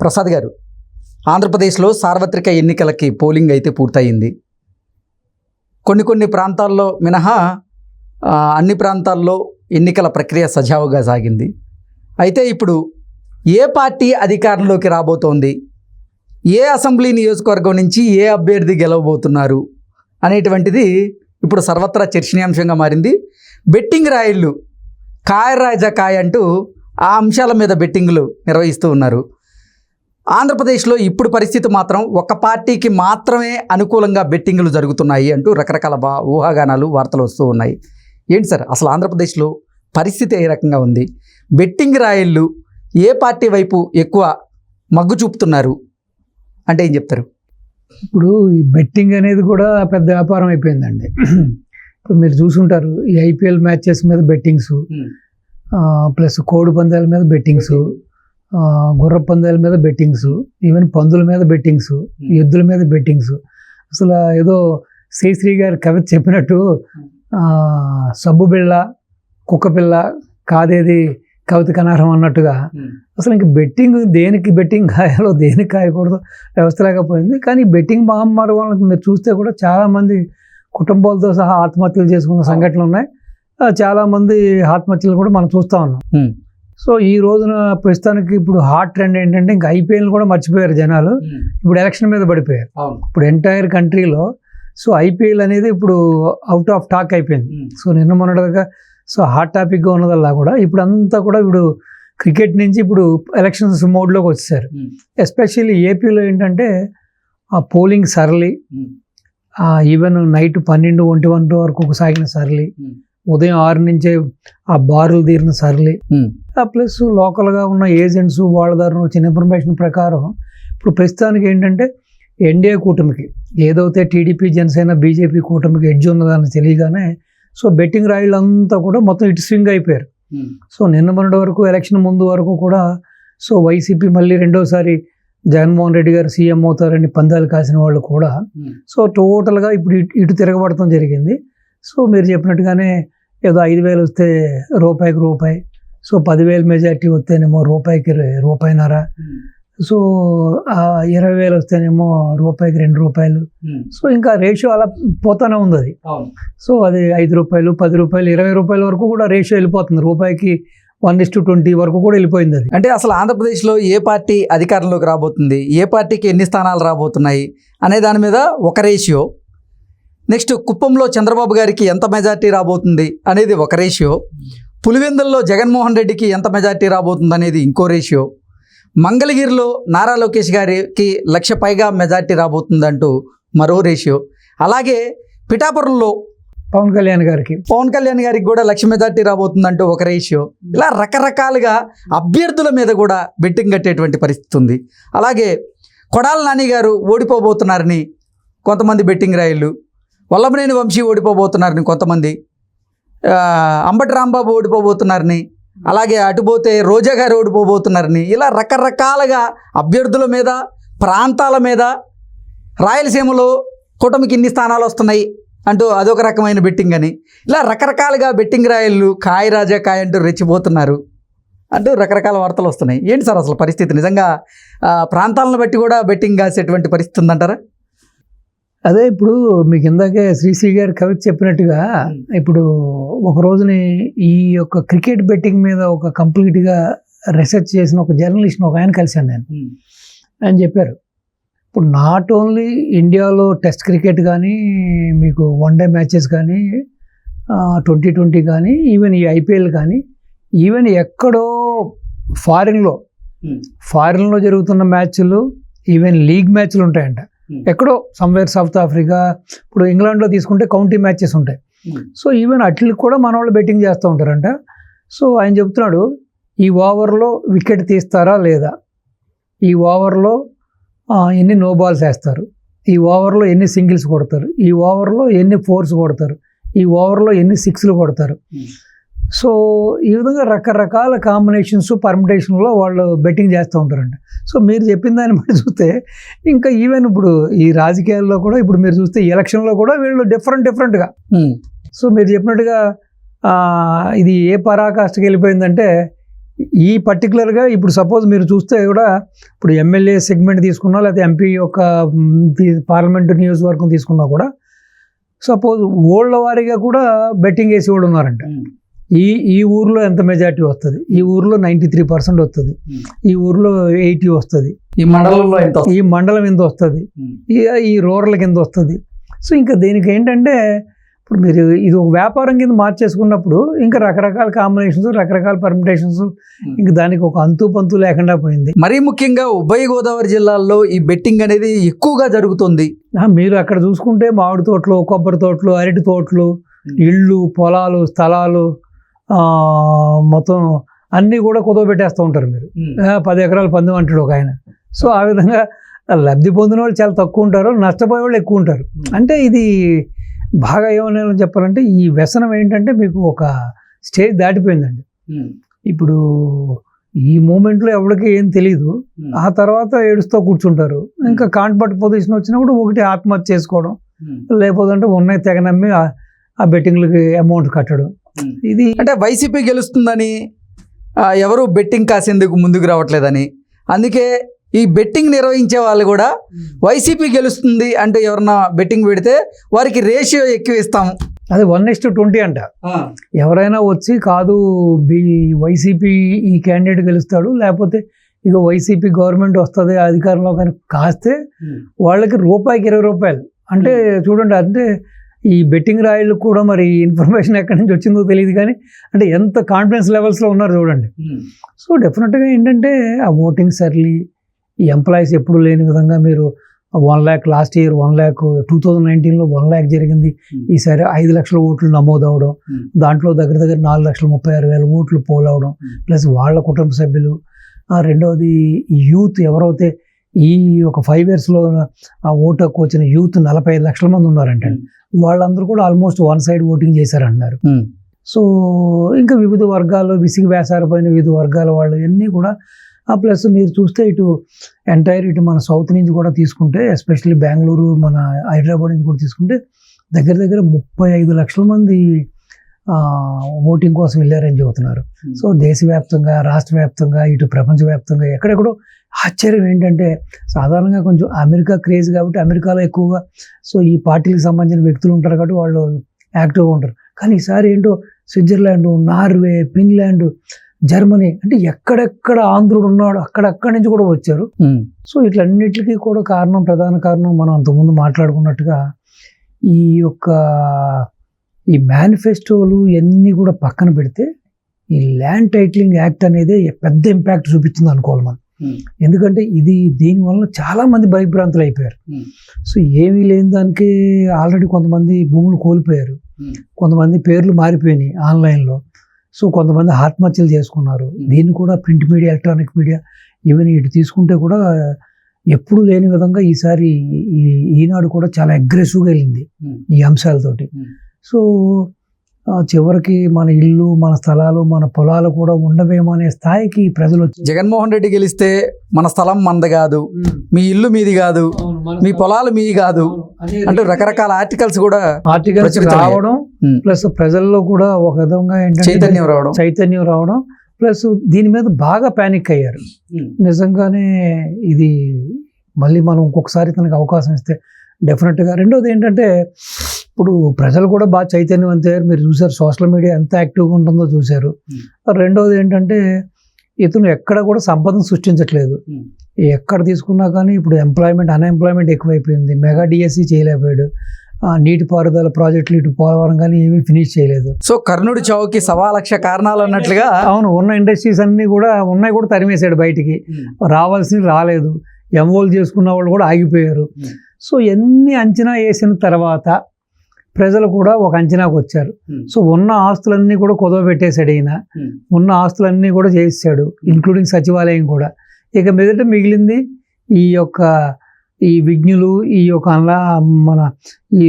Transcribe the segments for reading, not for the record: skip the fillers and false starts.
ప్రసాద్ గారు, ఆంధ్రప్రదేశ్లో సార్వత్రిక ఎన్నికలకి పోలింగ్ అయితే పూర్తయింది. కొన్ని ప్రాంతాల్లో మినహా అన్ని ప్రాంతాల్లో ఎన్నికల ప్రక్రియ సజావుగా సాగింది. అయితే ఇప్పుడు ఏ పార్టీ అధికారంలోకి రాబోతోంది, ఏ అసెంబ్లీ నియోజకవర్గం నుంచి ఏ అభ్యర్థి గెలవబోతున్నారు అనేటువంటిది ఇప్పుడు సర్వత్రా చర్చనీయాంశంగా మారింది. బెట్టింగ్ రాయిళ్ళు కాయ రాజా కాయ అంటూ ఆ అంశాల మీద బెట్టింగ్లు నిర్వహిస్తూ ఉన్నారు. ఆంధ్రప్రదేశ్లో ఇప్పుడు పరిస్థితి మాత్రం ఒక పార్టీకి మాత్రమే అనుకూలంగా బెట్టింగ్లు జరుగుతున్నాయి అంటూ రకరకాల ఊహాగానాలు వార్తలు వస్తూ ఉన్నాయి. ఏంటి సార్ అసలు ఆంధ్రప్రదేశ్లో పరిస్థితి ఏ రకంగా ఉంది? బెట్టింగ్ రాయిళ్ళు ఏ పార్టీ వైపు ఎక్కువ మగ్గు చూపుతున్నారు అంటే ఏం చెప్తారు? ఇప్పుడు ఈ బెట్టింగ్ అనేది కూడా పెద్ద వ్యాపారం అయిపోయిందండి. ఇప్పుడు మీరు చూసుంటారు, ఈ ఐపీఎల్ మ్యాచెస్ మీద బెట్టింగ్స్, ప్లస్ కోడి పందాల మీద బెట్టింగ్స్, గుర్ర పందాల మీద బెట్టింగ్స్, ఈవెన్ పందుల మీద బెట్టింగ్స్, ఎద్దుల మీద బెట్టింగ్స్. అసలు ఏదో శ్రీశ్రీ గారి కవిత చెప్పినట్టు సబ్బు బిళ్ళ కుక్క పిల్ల కాదేది కవితకు అనర్హం అన్నట్టుగా అసలు ఇంక బెట్టింగ్ దేనికి బెట్టింగ్ కాయాలో దేనికి కాయకూడదు వ్యవస్థ లేకపోయింది. కానీ బెట్టింగ్ మహమ్మారి వల్ల మీరు చూస్తే కూడా చాలామంది కుటుంబాలతో సహా ఆత్మహత్యలు చేసుకున్న సంఘటనలు ఉన్నాయి. చాలామంది ఆత్మహత్యలు కూడా మనం చూస్తూ ఉన్నాం. సో ఈ రోజున ప్రస్తుతానికి ఇప్పుడు హాట్ ట్రెండ్ ఏంటంటే ఇంకా ఐపీఎల్ కూడా మర్చిపోయారు జనాలు. ఇప్పుడు ఎలక్షన్ మీద పడిపోయారు. ఇప్పుడు ఎంటైర్ కంట్రీలో సో ఐపీఎల్ అనేది ఇప్పుడు అవుట్ ఆఫ్ టాక్ అయిపోయింది. సో నిన్న మొన్నటిగా సో హాట్ టాపిక్గా ఉన్నదల్లా కూడా ఇప్పుడు అంతా కూడా ఇప్పుడు క్రికెట్ నుంచి ఇప్పుడు ఎలక్షన్స్ మోడ్లోకి వచ్చేసారు. ఎస్పెషల్లీ ఏపీలో ఏంటంటే ఆ పోలింగ్ సరళి, ఈవెన్ నైట్ 12-1 వరకు సాగిన సరళి, ఉదయం 6 నుంచే ఆ బారులు తీరిన సరళి, ప్లస్ లోకల్గా ఉన్న ఏజెంట్స్ వాళ్ళ ద్వారా వచ్చిన ఇన్ఫర్మేషన్ ప్రకారం ఇప్పుడు ప్రస్తుతానికి ఏంటంటే ఎన్డీఏ కూటమికి ఏదైతే టీడీపీ జనసేన బీజేపీ కూటమికి ఎడ్జ్ ఉన్నదాన్ని తెలియగానే సో బెట్టింగ్ రాయిళ్ళంతా కూడా మొత్తం ఇటు స్వింగ్ అయిపోయారు. సో నిన్న మొన్నటి వరకు ఎలక్షన్ ముందు వరకు కూడా సో వైసీపీ మళ్ళీ రెండోసారి జగన్మోహన్ రెడ్డి గారు సీఎం అవుతారని పందాలు కాసిన వాళ్ళు కూడా సో టోటల్గా ఇప్పుడు ఇటు తిరగబడటం జరిగింది. సో మీరు చెప్పినట్టుగానే ఏదో 5,000 వస్తే రూపాయికి రూపాయి, సో 10,000 మెజార్టీ వస్తేనేమో రూపాయికి రూపాయిన్నర, సో 20,000 వస్తేనేమో రూపాయికి 2 రూపాయలు. సో ఇంకా రేషియో అలా పోతానే ఉంది అది. సో అది 5 రూపాయలు, 10 రూపాయలు, 20 రూపాయల వరకు కూడా రేషియో వెళ్ళిపోతుంది. రూపాయికి 1:20 వరకు కూడా వెళ్ళిపోయింది అది. అంటే అసలు ఆంధ్రప్రదేశ్లో ఏ పార్టీ అధికారంలోకి రాబోతుంది, ఏ పార్టీకి ఎన్ని స్థానాలు రాబోతున్నాయి అనే దాని మీద ఒక రేషియో, నెక్స్ట్ కుప్పంలో చంద్రబాబు గారికి ఎంత మెజార్టీ రాబోతుంది అనేది ఒక రేషియో, పులివెందుల్లో జగన్మోహన్ రెడ్డికి ఎంత మెజార్టీ రాబోతుంది అనేది ఇంకో రేషియో, మంగళగిరిలో నారా లోకేష్ గారికి 1,00,000 పైగా మెజార్టీ రాబోతుందంటూ మరో రేషియో, అలాగే పిఠాపురంలో పవన్ కళ్యాణ్ గారికి కూడా 1,00,000 మెజార్టీ రాబోతుందంటూ ఒక రేషియో. ఇలా రకరకాలుగా అభ్యర్థుల మీద కూడా బెట్టింగ్ కట్టేటువంటి పరిస్థితి ఉంది. అలాగే కొడాలి నాని గారు ఓడిపోబోతున్నారని కొంతమంది బెట్టింగ్ రాయిళ్ళు, వల్లభనేని వంశీ ఓడిపోబోతున్నారని కొంతమంది, అంబటి రాంబాబు ఓడిపోబోతున్నారని, అలాగే అటుపోతే రోజా గారు ఓడిపోబోతున్నారని, ఇలా రకరకాలుగా అభ్యర్థుల మీద, ప్రాంతాల మీద, రాయలసీమలో కూటమికి ఇన్ని స్థానాలు వస్తున్నాయి అంటూ అదొక రకమైన బెట్టింగ్ అని, ఇలా రకరకాలుగా బెట్టింగ్ రాయళ్ళు కాయ రాజా కాయ అంటూ రెచ్చిపోతున్నారు అంటూ రకరకాల వార్తలు వస్తున్నాయి. ఏంటి సార్ అసలు పరిస్థితి? నిజంగా ప్రాంతాలను బట్టి కూడా బెట్టింగ్ కాసేటువంటి పరిస్థితి ఉందంటారా? అదే ఇప్పుడు మీకు ఇందాకే శ్రీశ్రీ గారు కవిత చెప్పినట్టుగా ఇప్పుడు ఒక రోజుని ఈ యొక్క క్రికెట్ బెట్టింగ్ మీద ఒక కంప్లీట్గా రీసెర్చ్ చేసిన ఒక జర్నలిస్ట్ని ఒక ఆయన కలిశాను నేను. ఆయన చెప్పారు ఇప్పుడు నాట్ ఓన్లీ ఇండియాలో టెస్ట్ క్రికెట్ కానీ, మీకు వన్డే మ్యాచెస్ కానీ, 2020 కానీ, ఈవెన్ ఈ ఐపీఎల్ కానీ, ఈవెన్ ఎక్కడో ఫారిన్లో జరుగుతున్న మ్యాచ్లు, ఈవెన్ లీగ్ మ్యాచ్లు ఉంటాయంట. ఎక్కడో సమ్వేర్ సౌత్ ఆఫ్రికా, ఇప్పుడు ఇంగ్లాండ్లో తీసుకుంటే కౌంటీ మ్యాచెస్ ఉంటాయి. సో ఈవెన్ అట్లకి కూడా మన వాళ్ళు బెట్టింగ్ చేస్తూ ఉంటారంట. సో ఆయన చెప్తున్నాడు, ఈ ఓవర్లో వికెట్ తీస్తారా లేదా, ఈ ఓవర్లో ఎన్ని నో బాల్స్ వేస్తారు, ఈ ఓవర్లో ఎన్ని సింగిల్స్ కొడతారు, ఈ ఓవర్లో ఎన్ని ఫోర్స్ కొడతారు, ఈ ఓవర్లో ఎన్ని సిక్స్లు కొడతారు. సో ఈ విధంగా రకరకాల కాంబినేషన్స్ పర్మిటేషన్లో వాళ్ళు బెట్టింగ్ చేస్తూ ఉంటారంట. సో మీరు చెప్పిన దాన్ని బట్టి చూస్తే ఇంకా ఈవెన్ ఇప్పుడు ఈ రాజకీయాల్లో కూడా ఇప్పుడు మీరు చూస్తే ఎలక్షన్లో కూడా వీళ్ళు డిఫరెంట్గా సో మీరు చెప్పినట్టుగా ఇది ఏ పరాకాష్ఠకి వెళ్ళిపోయిందంటే ఈ పర్టికులర్గా ఇప్పుడు సపోజ్ మీరు చూస్తే కూడా ఇప్పుడు ఎమ్మెల్యే సెగ్మెంట్ తీసుకున్నా లేకపోతే ఎంపీ యొక్క పార్లమెంటు నియోజకవర్గం తీసుకున్నా కూడా సపోజ్ ఓళ్ళ వారీగా కూడా బెట్టింగ్ వేసి వాళ్ళు ఉన్నారంట. ఈ ఊర్లో ఎంత మెజారిటీ వస్తుంది, ఈ ఊర్లో 93% వస్తుంది, ఈ ఊర్లో 80 వస్తుంది, ఈ మండలంలో ఎంత ఈ మండలం ఎంత వస్తుంది, ఈ రూరల్కి ఎంత వస్తుంది. సో ఇంకా దీనికి ఏంటంటే ఇప్పుడు మీరు ఇది ఒక వ్యాపారం కింద మార్చేసుకున్నప్పుడు ఇంకా రకరకాల కాంబినేషన్స్, రకరకాల పర్మిటేషన్స్, ఇంకా దానికి ఒక అంతు పంతు లేకుండా పోయింది. మరీ ముఖ్యంగా ఉభయ గోదావరి జిల్లాల్లో ఈ బెట్టింగ్ అనేది ఎక్కువగా జరుగుతుంది. మీరు అక్కడ చూసుకుంటే మామిడి తోటలు, కొబ్బరి తోటలు, అరటి తోటలు, ఇళ్ళు, పొలాలు, స్థలాలు మొత్తం అన్నీ కూడా కుదవబెట్టేస్తూ ఉంటారు. మీరు 10 ఎకరాలు పందెం అంటాడు ఒక ఆయన. సో ఆ విధంగా లబ్ధి పొందిన వాళ్ళు చాలా తక్కువ ఉంటారు, నష్టపోయే వాళ్ళు ఎక్కువ ఉంటారు. అంటే ఇది బాగా ఏమన్నా చెప్పాలంటే ఈ వ్యసనం ఏంటంటే మీకు ఒక స్టేజ్ దాటిపోయిందండి. ఇప్పుడు ఈ మూమెంట్లో ఎవరికి ఏం తెలియదు, ఆ తర్వాత ఏడుస్తూ కూర్చుంటారు. ఇంకా కాంట్పట్ పొజిషన్ వచ్చినప్పుడు ఒకటి ఆత్మహత్య చేసుకోవడం, లేకపోతే ఉన్నాయి తెగ నమ్మి ఆ బెట్టింగ్లకి అమౌంట్ కట్టడం. ఇది అంటే వైసీపీ గెలుస్తుందని ఎవరు బెట్టింగ్ కాసేందుకు ముందుకు రావట్లేదని, అందుకే ఈ బెట్టింగ్ నిర్వహించే వాళ్ళు కూడా వైసీపీ గెలుస్తుంది అంటే ఎవరన్నా బెట్టింగ్ పెడితే వారికి రేషియో ఎక్కువ ఇస్తాము, అది 1:20 అంట. ఎవరైనా వచ్చి కాదు వైసీపీ ఈ క్యాండిడేట్ గెలుస్తాడు, లేకపోతే ఇక వైసీపీ గవర్నమెంట్ వస్తుంది అధికారంలో కానీ కాస్తే వాళ్ళకి రూపాయికి 20 రూపాయలు. అంటే చూడండి, అంటే ఈ బెట్టింగ్ రాయిళ్ళు కూడా మరి ఇన్ఫర్మేషన్ ఎక్కడి నుంచి వచ్చిందో తెలియదు కానీ అంటే ఎంత కాన్ఫిడెన్స్ లెవెల్స్లో ఉన్నారు చూడండి. సో డెఫినెట్గా ఏంటంటే ఆ ఓటింగ్ సర్లీ, ఈ ఎంప్లాయీస్ ఎప్పుడు లేని విధంగా మీరు 1 lakh last year 1 lakh 2019లో 1 lakh జరిగింది. ఈసారి 5 లక్షల ఓట్లు నమోదవడం, దాంట్లో దగ్గర 4,36,000 ఓట్లు పోల్ అవడం, ప్లస్ వాళ్ళ కుటుంబ సభ్యులు. రెండవది యూత్ ఎవరైతే ఈ ఒక 5 yearsలో ఆ ఓటు హక్కు వచ్చిన యూత్ 45 లక్షల మంది ఉన్నారంటే వాళ్ళందరూ కూడా ఆల్మోస్ట్ వన్ సైడ్ ఓటింగ్ చేశారంటున్నారు. సో ఇంకా వివిధ వర్గాలు, విసిగి వేసారిపోయిన వివిధ వర్గాల వాళ్ళు అన్నీ కూడా ప్లస్ మీరు చూస్తే ఇటు ఎంటైర్ ఇటు మన సౌత్ నుంచి కూడా తీసుకుంటే, ఎస్పెషల్లీ బెంగళూరు, మన హైదరాబాద్ నుంచి కూడా తీసుకుంటే దగ్గర 35 లక్షల మంది ఓటింగ్ కోసం వెళ్ళారని చెబుతున్నారు. సో దేశవ్యాప్తంగా, రాష్ట్ర వ్యాప్తంగా, ఇటు ప్రపంచవ్యాప్తంగా ఎక్కడెక్కడో. ఆశ్చర్యం ఏంటంటే సాధారణంగా కొంచెం అమెరికా క్రేజ్ కాబట్టి అమెరికాలో ఎక్కువగా సో ఈ పార్టీలకు సంబంధించిన వ్యక్తులు ఉంటారు కాబట్టి వాళ్ళు యాక్టివ్గా ఉంటారు. కానీ ఈసారి ఏంటో స్విట్జర్లాండ్, నార్వే, ఫిన్లాండ్, జర్మనీ, అంటే ఎక్కడెక్కడ ఆంధ్రుడు ఉన్నాడు అక్కడక్కడి నుంచి కూడా వచ్చారు. సో ఇట్లన్నిటికీ కూడా కారణం, ప్రధాన కారణం మనం అంతకుముందు మాట్లాడుకున్నట్టుగా ఈ యొక్క ఈ మేనిఫెస్టోలు ఇవన్నీ కూడా పక్కన పెడితే ఈ ల్యాండ్ టైటిలింగ్ యాక్ట్ అనేది పెద్ద ఇంపాక్ట్ చూపించింది అనుకోవాలి మనం. ఎందుకంటే దీనివల్ల చాలా మంది భయభ్రాంతులు అయిపోయారు. సో ఏమీ లేని దానికి ఆల్రెడీ కొంతమంది భూములు కోల్పోయారు, కొంతమంది పేర్లు మారిపోయినాయి ఆన్లైన్లో. సో కొంతమంది ఆత్మహత్యలు చేసుకున్నారు. దీన్ని కూడా print media, electronic media, even ఇటు తీసుకుంటే కూడా ఎప్పుడు లేని విధంగా ఈసారి ఈనాడు కూడా చాలా అగ్రెసివ్గా వెళ్ళింది ఈ అంశాలతోటి. సో చివరికి మన ఇల్లు, మన స్థలాలు, మన పొలాలు కూడా ఉండవేమో అనే స్థాయికి ప్రజలు వచ్చి, జగన్మోహన్ రెడ్డి గెలిస్తే మన స్థలం మనది కాదు, మీ ఇల్లు మీది కాదు, మీ పొలాలు మీది కాదు అంటూ రకరకాల ఆర్టికల్స్ రావడం, ప్లస్ ప్రజల్లో కూడా ఒక విధంగా ఏంటంటే చైతన్యం రావడం, ప్లస్ దీని మీద బాగా ప్యానిక్ అయ్యారు. నిజంగానే ఇది మళ్ళీ మనం ఇంకొకసారి తనకు అవకాశం ఇస్తే డెఫినెట్గా. రెండోది ఏంటంటే ఇప్పుడు ప్రజలు కూడా బాగా చైతన్యవంతయ్యారు. మీరు చూసారు సోషల్ మీడియా ఎంత యాక్టివ్గా ఉంటుందో చూశారు. రెండోది ఏంటంటే ఇతను ఎక్కడ కూడా సంపదను సృష్టించట్లేదు. ఎక్కడ తీసుకున్నా కానీ ఇప్పుడు అన్ఎంప్లాయ్మెంట్ ఎక్కువైపోయింది. మెగా డిఎస్సి చేయలేకపోయాడు. నీటిపారుదల ప్రాజెక్టులు ఇటు పోలవరం కానీ ఏమీ ఫినిష్ చేయలేదు. సో కర్ణుడి చావుకి 1,00,000 కారణాలు అన్నట్లుగా అవును, ఉన్న ఇండస్ట్రీస్ అన్నీ కూడా ఉన్నాయి కూడా తరిమేశాడు బయటికి. రావాల్సింది రాలేదు, ఎంఓలు చేసుకున్న వాళ్ళు కూడా ఆగిపోయారు. సో ఎన్ని అంచనా వేసిన తర్వాత ప్రజలు కూడా ఒక అంచనాకు వచ్చారు. సో ఉన్న ఆస్తులన్నీ కూడా కుదవబెట్టేశాడు ఈయన. ఉన్న ఆస్తులన్నీ కూడా చేసాడు, ఇంక్లూడింగ్ సచివాలయం కూడా. ఇక మీదట మిగిలింది ఈ విజ్ఞులు, ఈ యొక్క మన ఈ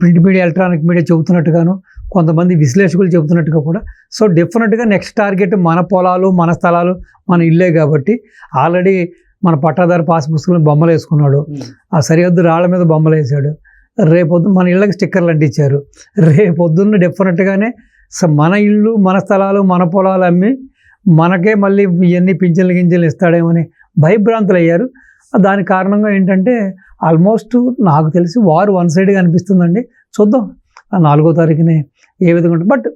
ప్రింట్ మీడియా, ఎలక్ట్రానిక్ మీడియా చెబుతున్నట్టుగాను, కొంతమంది విశ్లేషకులు చెబుతున్నట్టుగా కూడా. సో డెఫినెట్గా నెక్స్ట్ టార్గెట్ మన పొలాలు, మన స్థలాలు, మన ఇల్లే. కాబట్టి ఆల్రెడీ మన పట్టాదారు పాస్ పుస్తకంలో బొమ్మలు వేసుకున్నాడు, ఆ సరిహద్దు రాళ్ల మీద బొమ్మలు వేసాడు. రేపొద్దున మన ఇళ్ళకి స్టిక్కర్లు అంటించారు. రేపొద్దున్న డెఫినెట్గానే మన ఇళ్ళు, మన స్థలాలు, మన పొలాలు అమ్మి మనకే మళ్ళీ ఇవన్నీ పింఛన్లు గింజలు ఇస్తాడేమని భయభ్రాంతులు అయ్యారు. దాని కారణంగా ఏంటంటే ఆల్మోస్ట్ నాకు తెలిసి వారు వన్ సైడ్గా అనిపిస్తుందండి. చూద్దాం ఆ 4వ తారీఖునే ఏ విధంగా ఉంటుంది. బట్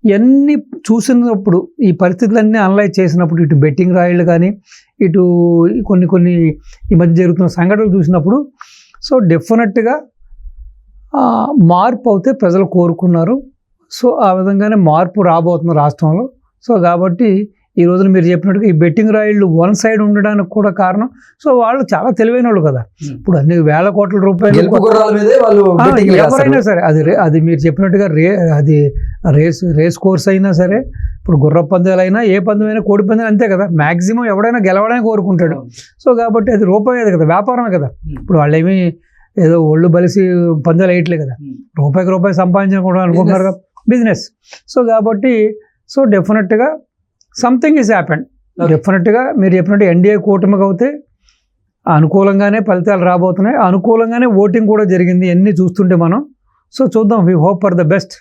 ఇవన్నీ చూసినప్పుడు ఈ పరిస్థితులన్నీ అనలైజ్ చేసినప్పుడు ఇటు బెట్టింగ్ రాయిళ్ళు కానీ ఇటు కొన్ని ఈ మధ్య జరుగుతున్న సంఘటనలు చూసినప్పుడు సో డెఫినెట్గా మార్పు అయితే ప్రజలు కోరుకున్నారు. సో ఆ విధంగానే మార్పు రాబోతుంది రాష్ట్రంలో. సో కాబట్టి ఈ రోజున మీరు చెప్పినట్టుగా ఈ బెట్టింగ్ రాయిళ్ళు వన్ సైడ్ ఉండడానికి కూడా కారణం సో వాళ్ళు చాలా తెలివైన వాళ్ళు కదా. ఇప్పుడు అన్ని వేల కోట్ల రూపాయలు గెలుపు గుర్రాల మీదే వాళ్ళు betting వేస్తారు. ఎవరైనా సరే అది మీరు చెప్పినట్టుగా అది రేస్ కోర్స్ అయినా సరే, ఇప్పుడు గుర్ర పందాలైనా ఏ పందమైనా కోడి పందాలు అంతే కదా. మ్యాక్సిమం ఎవడైనా గెలవడానికి కోరుకుంటాడు. సో కాబట్టి అది రూపాయి కదా, వ్యాపారమే కదా. ఇప్పుడు వాళ్ళేమి ఏదో ఒళ్ళు బలిసి పందాలు వేయట్లే కదా, రూపాయికి రూపాయి సంపాదించకూడదు అనుకుంటున్నారు కదా, బిజినెస్. సో కాబట్టి సో డెఫినెట్గా సంథింగ్ ఈజ్ హ్యాపెండ్. డెఫినెట్గా మీరు చెప్పినట్టు ఎన్డీఏ కూటమికి అయితే అనుకూలంగానే ఫలితాలు రాబోతున్నాయి, అనుకూలంగానే ఓటింగ్ కూడా జరిగింది. అన్నీ చూస్తుంటే మనం సో చూద్దాం. We hope for the best.